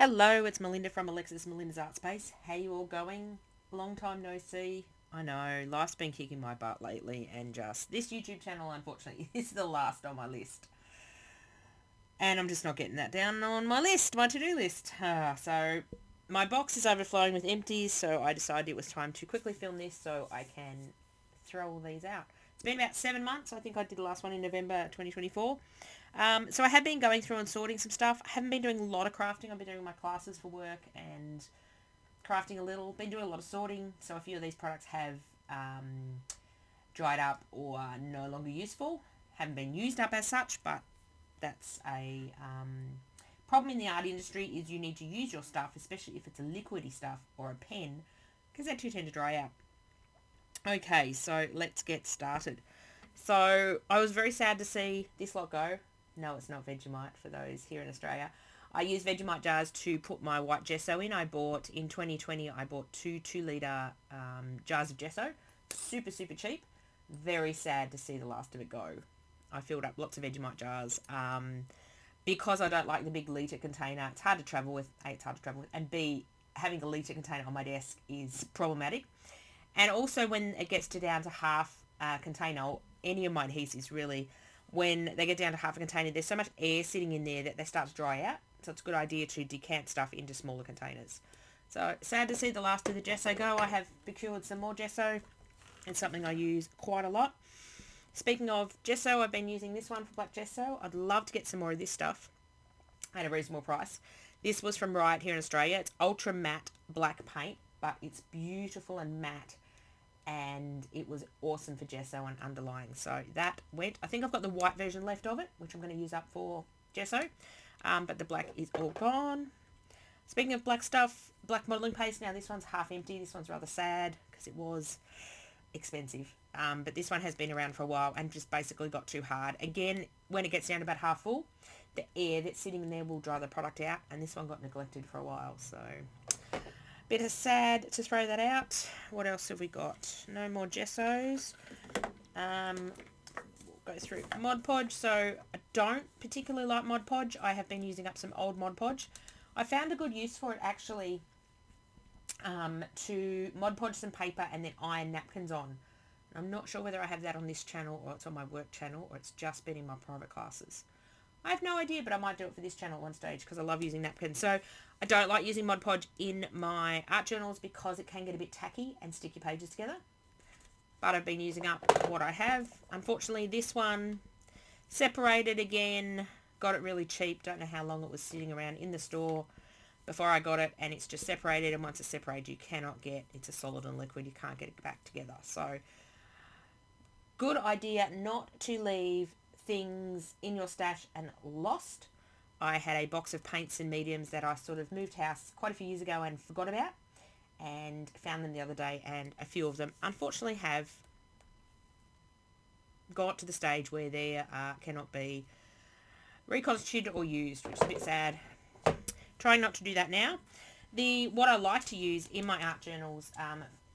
Hello, it's Melinda from Alexis Melinda's Art Space. How you all going? Long time no see. I know, life's been kicking my butt lately and just this YouTube channel unfortunately is the last on my list. And I'm just not getting that down on my list, my to-do list. So my box is overflowing with empties, so I decided it was time to quickly film this so I can throw all these out. It's been about 7 months. I think I did the last one in November 2024. So I have been going through and sorting some stuff. I haven't been doing a lot of crafting. I've been doing my classes for work and crafting a little. Been doing a lot of sorting. So a few of these products have dried up or are no longer useful. Haven't been used up as such, but that's a problem in the art industry is you need to use your stuff, especially if it's a liquidy stuff or a pen, because they too tend to dry out. Okay, so let's get started. So I was very sad to see this lot go. No, it's not Vegemite for those here in Australia. I use Vegemite jars to put my white gesso in. In 2020, I bought two 2 litre jars of gesso. Super, super cheap. Very sad to see the last of it go. I filled up lots of Vegemite jars. Because I don't like the big litre container, it's hard to travel with. A, it's hard to travel with. And B, having a litre container on my desk is problematic. And also when it gets to down to half container, any of my adhesives really, when they get down to half a container, there's so much air sitting in there that they start to dry out. So it's a good idea to decant stuff into smaller containers. So sad to see the last of the gesso go. I have procured some more gesso. It's something I use quite a lot. Speaking of gesso, I've been using this one for black gesso. I'd love to get some more of this stuff at a reasonable price. This was from Riot here in Australia. It's ultra matte black paint, but it's beautiful and matte. And it was awesome for gesso and underlying. So that went. I think I've got the white version left of it, which I'm going to use up for gesso. But the black is all gone. Speaking of black stuff, black modelling paste. Now this one's half empty. This one's rather sad because it was expensive. But this one has been around for a while and just basically got too hard. Again, when it gets down to about half full, the air that's sitting in there will dry the product out. And this one got neglected for a while. So bit of sad to throw that out. What else have we got? No more gessos. We'll go through Mod Podge. So I don't particularly like Mod Podge. I have been using up some old Mod Podge. I found a good use for it actually to Mod Podge some paper and then iron napkins on. I'm not sure whether I have that on this channel or it's on my work channel or it's just been in my private classes. I have no idea, but I might do it for this channel at one stage because I love using napkins. So I don't like using Mod Podge in my art journals because it can get a bit tacky and stick your pages together. But I've been using up what I have. Unfortunately, this one separated again. Got it really cheap. Don't know how long it was sitting around in the store before I got it. And it's just separated. And once it's separated, you cannot get, it's a solid and liquid. You can't get it back together. So good idea not to leave things in your stash and lost. I had a box of paints and mediums that I sort of moved house quite a few years ago and forgot about and found them the other day, and a few of them unfortunately have got to the stage where they cannot be reconstituted or used, which is a bit sad. Trying not to do that now. What I like to use in my art journals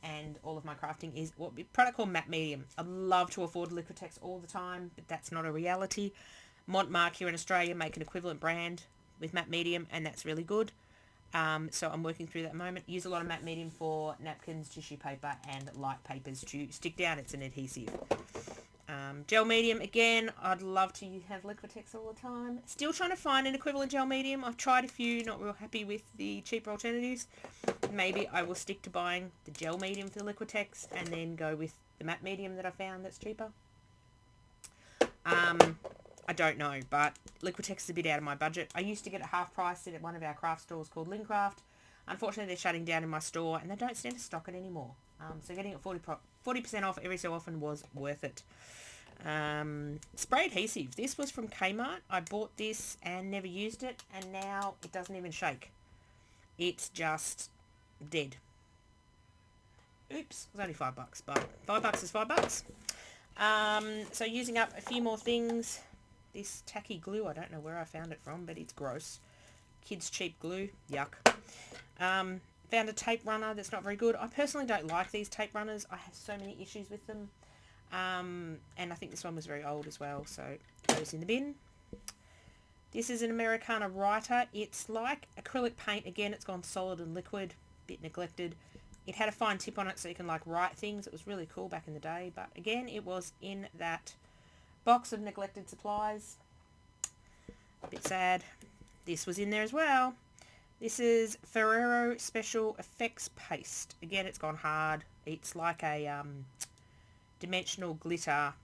and all of my crafting is a product called Matte Medium. I love to afford Liquitex all the time, but that's not a reality. Montmark here in Australia make an equivalent brand with Matte Medium, and that's really good. So I'm working through that at the moment. Use a lot of Matte Medium for napkins, tissue paper, and light papers to stick down. It's an adhesive. Gel medium, again, I'd love to have Liquitex all the time. Still trying to find an equivalent gel medium. I've tried a few, not real happy with the cheaper alternatives. Maybe I will stick to buying the gel medium for the Liquitex and then go with the matte medium that I found that's cheaper. I don't know, but Liquitex is a bit out of my budget. I used to get it half price at one of our craft stores called Lincraft. Unfortunately, they're shutting down in my store and they don't stand to stock it anymore. So getting it 40% off every so often was worth it. Spray adhesive. This was from Kmart. I bought this and never used it, and now it doesn't even shake. It's just dead. Oops, it was only $5, but $5 is $5. So using up a few more things. This tacky glue, I don't know where I found it from, but it's gross. Kids cheap glue, yuck. Found a tape runner that's not very good. I personally don't like these tape runners. I have so many issues with them. And I think this one was very old as well, so it goes in the bin. This is an Americana Writer. It's like acrylic paint. Again, it's gone solid and liquid. Bit neglected. It had a fine tip on it so you can like write things. It was really cool back in the day. But again, it was in that box of neglected supplies. A bit sad. This was in there as well. This is Ferrero Special Effects Paste. Again, it's gone hard. It's like a dimensional glitter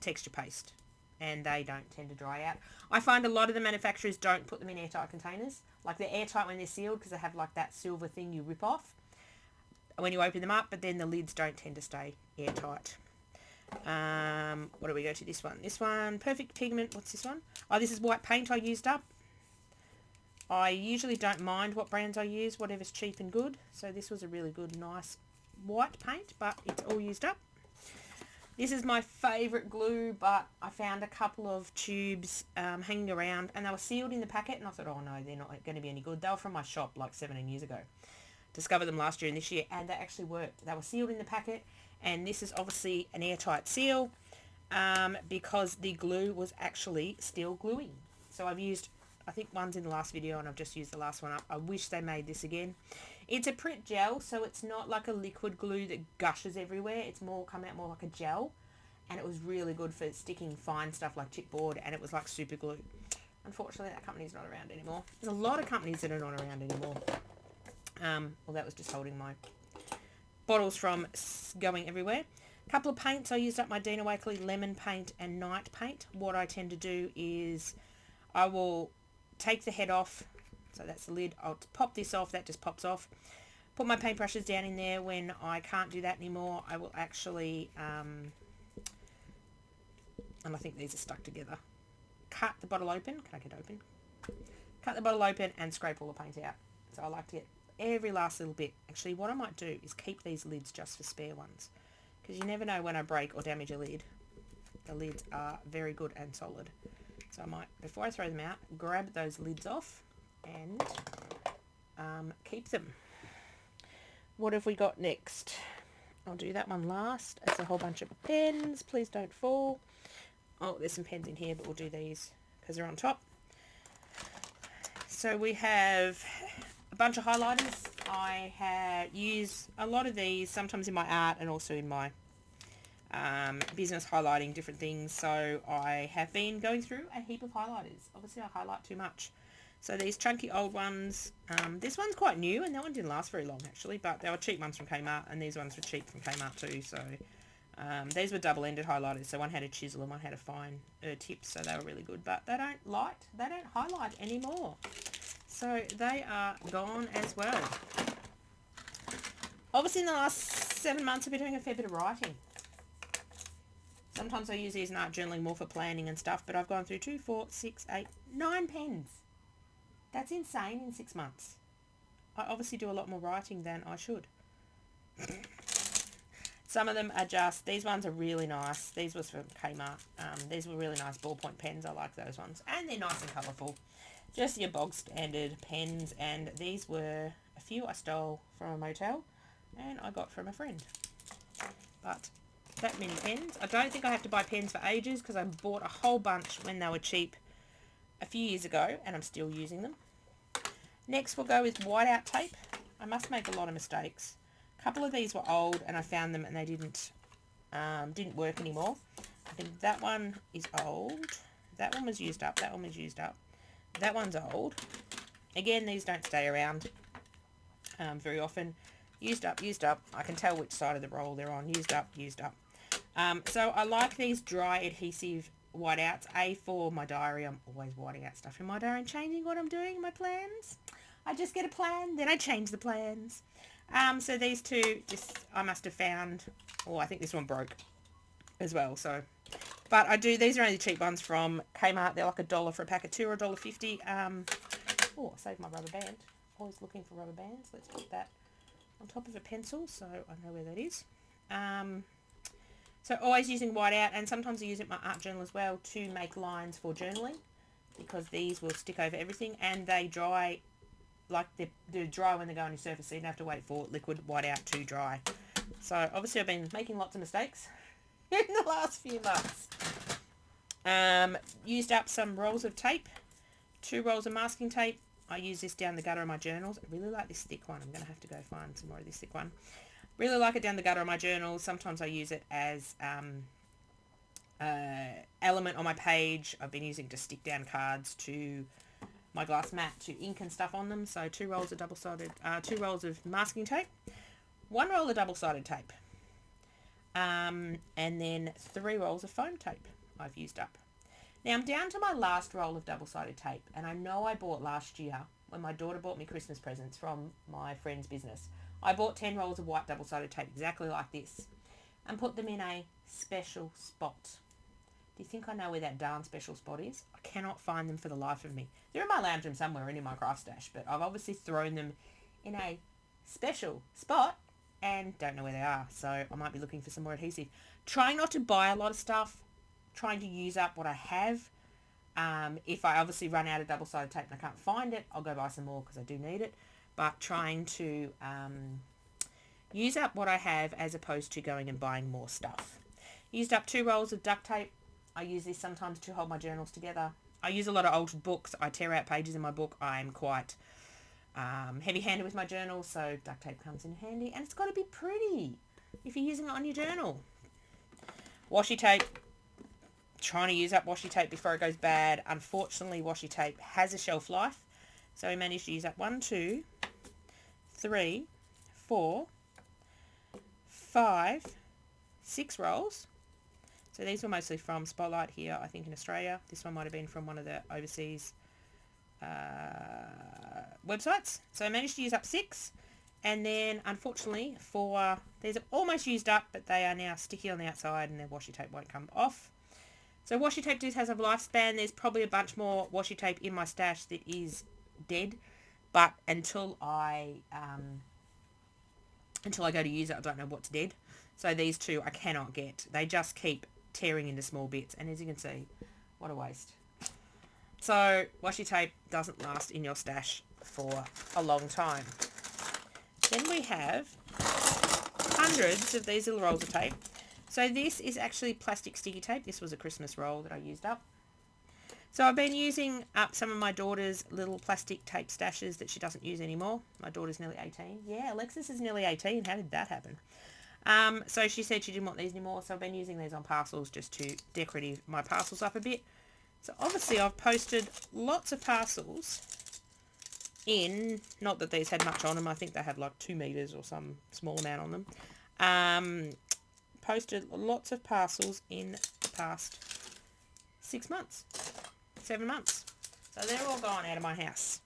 texture paste. And they don't tend to dry out. I find a lot of the manufacturers don't put them in airtight containers. Like they're airtight when they're sealed because they have like that silver thing you rip off when you open them up, but then the lids don't tend to stay airtight. What do we go to? This one. This one, Perfect Pigment. What's this one? Oh, this is white paint I used up. I usually don't mind what brands I use, whatever's cheap and good. So this was a really good, nice white paint, but it's all used up. This is my favourite glue, but I found a couple of tubes hanging around, and they were sealed in the packet, and I thought, oh no, they're not going to be any good. They were from my shop like 17 years ago. Discovered them last year and this year, and they actually worked. They were sealed in the packet, and this is obviously an airtight seal because the glue was actually still gluing. So I've used, I think one's in the last video, and I've just used the last one up. I wish they made this again. It's a Pritt gel, so it's not like a liquid glue that gushes everywhere. It's more come out more like a gel, and it was really good for sticking fine stuff like chipboard, and it was like super glue. Unfortunately, that company's not around anymore. There's a lot of companies that are not around anymore. Well, that was just holding my bottles from going everywhere. A couple of paints. I used up my Dina Wakley lemon paint and night paint. What I tend to do is I will take the head off. So that's the lid. I'll pop this off. That just pops off. Put my paintbrushes down in there. When I can't do that anymore, I will actually, and I think these are stuck together, cut the bottle open. Can I get open? Cut the bottle open and scrape all the paint out. So I like to get every last little bit. Actually, what I might do is keep these lids just for spare ones, because you never know when I break or damage a lid. The lids are very good and solid. So I might, before I throw them out, grab those lids off and keep them. What have we got next? I'll do that one last. It's a whole bunch of pens. Please don't fall. Oh, there's some pens in here, but we'll do these because they're on top. So we have a bunch of highlighters. I use a lot of these, sometimes in my art and also in my business, highlighting different things. So I have been going through a heap of highlighters. Obviously I highlight too much. So these chunky old ones, this one's quite new, and that one didn't last very long actually, but they were cheap ones from Kmart, and these ones were cheap from Kmart too. So these were double-ended highlighters, so one had a chisel and one had a fine tip, so they were really good, but they don't highlight anymore. So they are gone as well. Obviously in the last 7 months I've been doing a fair bit of writing. Sometimes I use these in art journaling more for planning and stuff, but I've gone through 2, 4, 6, 8, 9 pens. That's insane in 6 months. I obviously do a lot more writing than I should. Some of them are just, these ones are really nice. These was from Kmart. These were really nice ballpoint pens. I like those ones. And they're nice and colourful. Just your bog standard pens. And these were a few I stole from a motel and I got from a friend. But that many pens. I don't think I have to buy pens for ages because I bought a whole bunch when they were cheap a few years ago and I'm still using them. Next we'll go with whiteout tape. I must make a lot of mistakes. A couple of these were old and I found them and they didn't work anymore. I think that one is old. That one was used up. That one was used up. That one's old. Again, these don't stay around very often. Used up, used up. I can tell which side of the roll they're on. Used up, used up. So I like these dry adhesive whiteouts. For my diary, I'm always whiting out stuff in my diary and changing what I'm doing, my plans. I just get a plan, then I change the plans. So these two, just I must have found, I think this one broke as well. So, but I do, these are only cheap ones from Kmart. They're like $1 for a pack of 2 or $1.50. I saved my rubber band. Always looking for rubber bands. Let's put that on top of a pencil so I know where that is. So always using whiteout, and sometimes I use it in my art journal as well to make lines for journaling, because these will stick over everything and they dry like they're dry when they go on your surface, so you don't have to wait for liquid whiteout to dry. So obviously I've been making lots of mistakes in the last few months. Used up some rolls of tape. 2 rolls of masking tape. I use this down the gutter of my journals. I really like this thick one. I'm going to have to go find some more of this thick one. Really like it down the gutter of my journals. Sometimes I use it as element on my page. I've been using to stick down cards to my glass mat to ink and stuff on them. So 2 rolls of double-sided, 2 rolls of masking tape, 1 roll of double-sided tape, and then 3 rolls of foam tape I've used up. Now I'm down to my last roll of double-sided tape, and I know I bought last year when my daughter bought me Christmas presents from my friend's business. I bought 10 rolls of white double-sided tape exactly like this and put them in a special spot. Do you think I know where that darn special spot is? I cannot find them for the life of me. They're in my lounge room somewhere and in my craft stash, but I've obviously thrown them in a special spot and don't know where they are, so I might be looking for some more adhesive. Trying not to buy a lot of stuff, trying to use up what I have. If I obviously run out of double-sided tape and I can't find it, I'll go buy some more because I do need it, but trying to use up what I have as opposed to going and buying more stuff. Used up 2 rolls of duct tape. I use this sometimes to hold my journals together. I use a lot of old books. I tear out pages in my book. I'm quite heavy-handed with my journals, so duct tape comes in handy. And it's got to be pretty if you're using it on your journal. Washi tape. Trying to use up washi tape before it goes bad. Unfortunately, washi tape has a shelf life. So we managed to use up 1, 2, 3, 4, 5, 6 rolls. So these were mostly from Spotlight here, I think in Australia. This one might have been from one of the overseas websites. So I managed to use up 6. And then, unfortunately, 4, these are almost used up, but they are now sticky on the outside and their washi tape won't come off. So washi tape has a lifespan. There's probably a bunch more washi tape in my stash that is dead. But until I go to use it, I don't know what's dead. So these 2 I cannot get. They just keep tearing into small bits, and as you can see, what a waste. So washi tape doesn't last in your stash for a long time. Then we have hundreds of these little rolls of tape. So this is actually plastic sticky tape. This was a Christmas roll that I used up. So I've been using up some of my daughter's little plastic tape stashes that she doesn't use anymore. My daughter's nearly 18. Yeah, Alexis is nearly 18. How did that happen? So she said she didn't want these anymore, so I've been using these on parcels just to decorate my parcels up a bit. So obviously I've posted lots of parcels in, not that these had much on them, I think they had like 2 meters or some small amount on them. Posted lots of parcels in the past 6 months, 7 months. So they're all gone out of my house.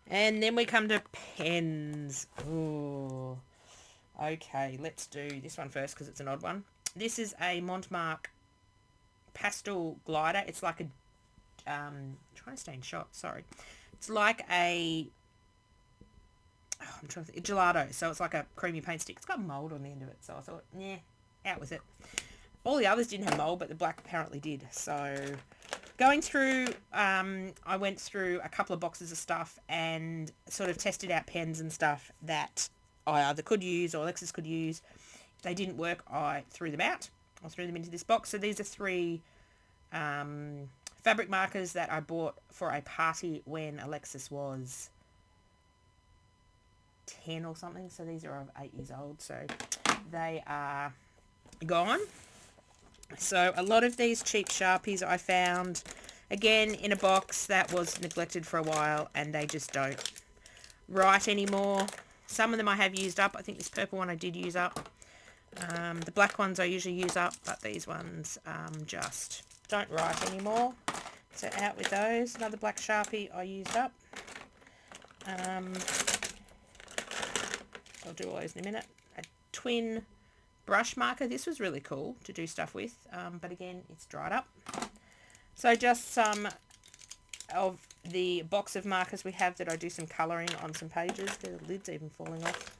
And then we come to pens. Ooh. Okay, let's do this one first because it's an odd one. This is a Montmark pastel glider. It's like a, trying to stay in shot, sorry. It's like a, I'm trying to think, a gelato. So it's like a creamy paint stick. It's got mould on the end of it. So I thought, yeah, out with it. All the others didn't have mould, but the black apparently did. So going through, I went through a couple of boxes of stuff and sort of tested out pens and stuff that I either could use or Alexis could use. If they didn't work, I threw them out. I threw them into this box. So these are 3 fabric markers that I bought for a party when Alexis was 10 or something. So these are 8 years old. So they are gone. So a lot of these cheap Sharpies I found, again, in a box that was neglected for a while, and they just don't write anymore. Some of them I have used up. I think this purple one I did use up. The black ones I usually use up, but these ones just don't write anymore. So out with those. Another black Sharpie I used up. I'll do all those in a minute. A twin brush marker. This was really cool to do stuff with, but again, it's dried up. So just some of the box of markers we have that I do some colouring on some pages. The lid's even falling off.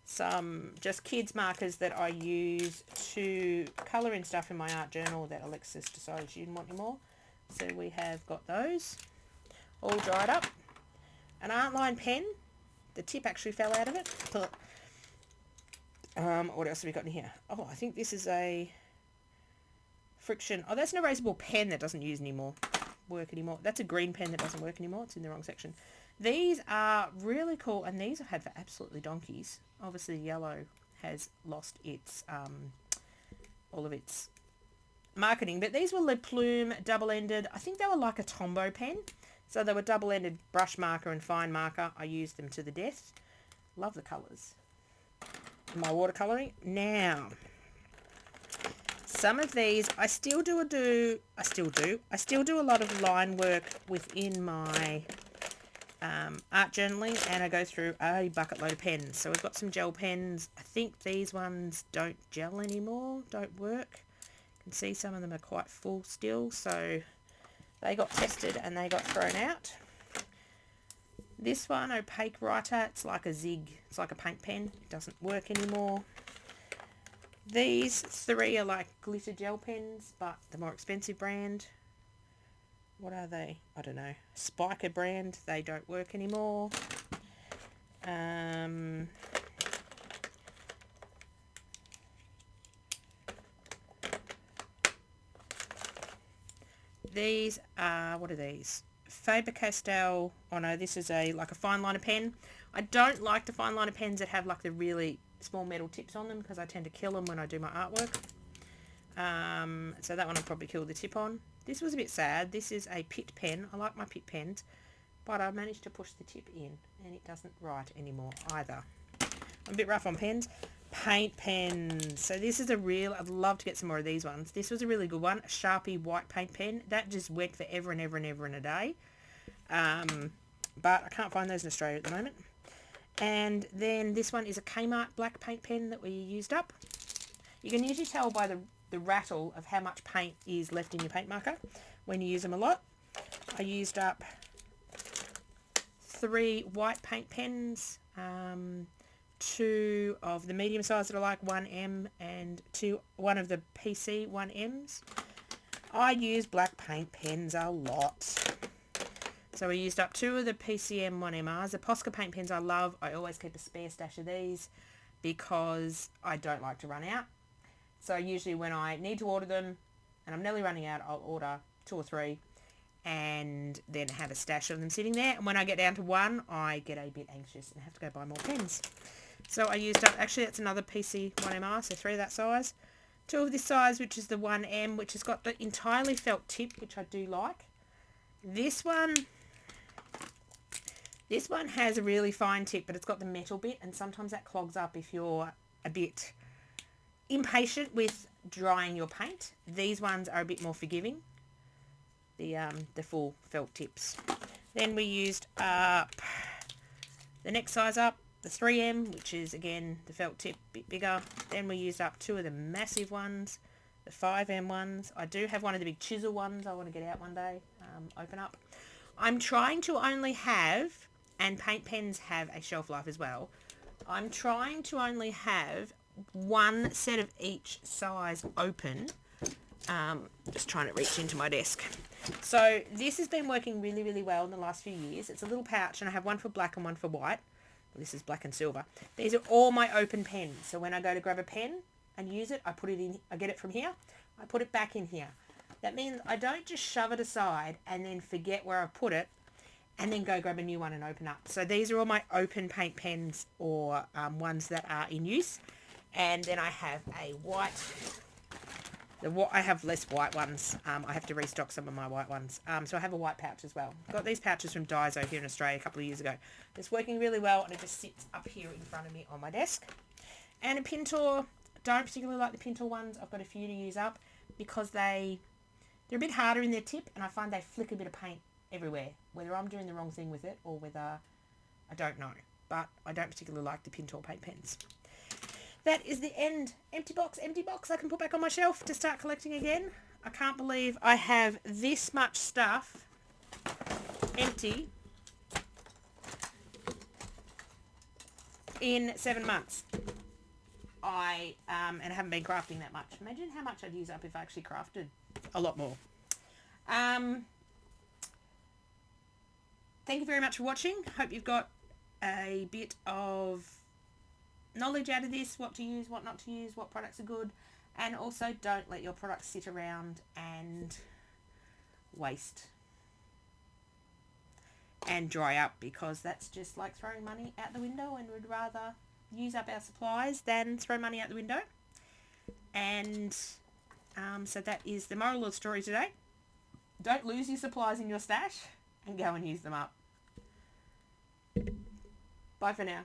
Some just kids markers that I use to colour in stuff in my art journal that Alexis decided she didn't want anymore. So we have got those all dried up. An art line pen. The tip actually fell out of it. What else have we got in here? Oh, I think this is a friction. Oh, that's an erasable pen that doesn't use anymore. work anymore. That's a green pen that doesn't work anymore. It's in the wrong section. These are really cool, and these I've had for absolutely donkeys. Obviously, yellow has lost its all of its marketing, but these were Le Plume double-ended. I think they were like a Tombow pen, so they were double-ended brush marker and fine marker. I used them to the death. Love the colours. My watercolouring. Now, some of these I still do a lot of line work within my art journaling, and I go through a bucket load of pens. So we've got some gel pens. I think these ones don't gel anymore, don't work. You can see some of them are quite full still, so they got tested and they got thrown out. This one, opaque writer, it's like a zig, it's like a paint pen, it doesn't work anymore. These three are like glitter gel pens, but the more expensive brand. What are they? I don't know. Spiker brand. They don't work anymore. These are, what are these? Faber-Castell. Oh no, this is like a fine liner pen. I don't like the fine liner pens that have like the really small metal tips on them because I tend to kill them when I do my artwork. So that one I'll probably kill the tip on. This was a bit sad. This is a Pitt pen. I like my Pitt pens, but I managed to push the tip in and it doesn't write anymore either. I'm a bit rough on pens. Paint pens. So this is I'd love to get some more of these ones. This was a really good one. A Sharpie white paint pen. That just went forever and ever and ever and a day. But I can't find those in Australia at the moment. And then this one is a Kmart black paint pen that we used up. You can usually tell by the rattle of how much paint is left in your paint marker when you use them a lot. I used up 3 white paint pens, 2 of the medium size that I like, 1M, and 1 of the PC 1Ms. I use black paint pens a lot. So we used up 2 of the PCM 1MRs. The Posca paint pens I love. I always keep a spare stash of these because I don't like to run out. So usually when I need to order them and I'm nearly running out, I'll order 2 or 3 and then have a stash of them sitting there. And when I get down to 1, I get a bit anxious and have to go buy more pens. So I used up, actually that's another PC 1MR, so 3 of that size. 2 of this size, which is the 1M, which has got the entirely felt tip, which I do like. This one has a really fine tip, but it's got the metal bit, and sometimes that clogs up if you're a bit impatient with drying your paint. These ones are a bit more forgiving, the full felt tips. Then we used up the next size up, the 3M, which is again the felt tip, a bit bigger. Then we used up 2 of the massive ones, the 5M ones. I do have one of the big chisel ones I want to get out one day, open up. I'm trying to only have, and paint pens have a shelf life as well, I'm trying to only have 1 set of each size open. Just trying to reach into my desk. So this has been working really, really well in the last few years. It's a little pouch and I have one for black and one for white. Well, this is black and silver. These are all my open pens. So when I go to grab a pen and use it, I put it in, I get it from here, I put it back in here. That means I don't just shove it aside and then forget where I put it and then go grab a new one and open up. So these are all my open paint pens or ones that are in use. And then I have a white, I have less white ones. I have to restock some of my white ones. So I have a white pouch as well. Got these pouches from Daiso here in Australia a couple of years ago. It's working really well and it just sits up here in front of me on my desk. And a Pintor, don't particularly like the Pintor ones. I've got a few to use up because they're a bit harder in their tip and I find they flick a bit of paint everywhere. Whether I'm doing the wrong thing with it or whether I don't know. But I don't particularly like the Pintor paint pens. That is the end. Empty box I can put back on my shelf to start collecting again. I can't believe I have this much stuff empty in 7 months. And I haven't been crafting that much. Imagine how much I'd use up if I actually crafted a lot more. Thank you very much for watching. Hope you've got a bit of knowledge out of this, what to use, what not to use, what products are good, and also don't let your products sit around and waste. and dry up, because that's just like throwing money out the window, and we'd rather use up our supplies than throw money out the window. And so that is the moral of the story today. Don't lose your supplies in your stash and go and use them up. Bye for now.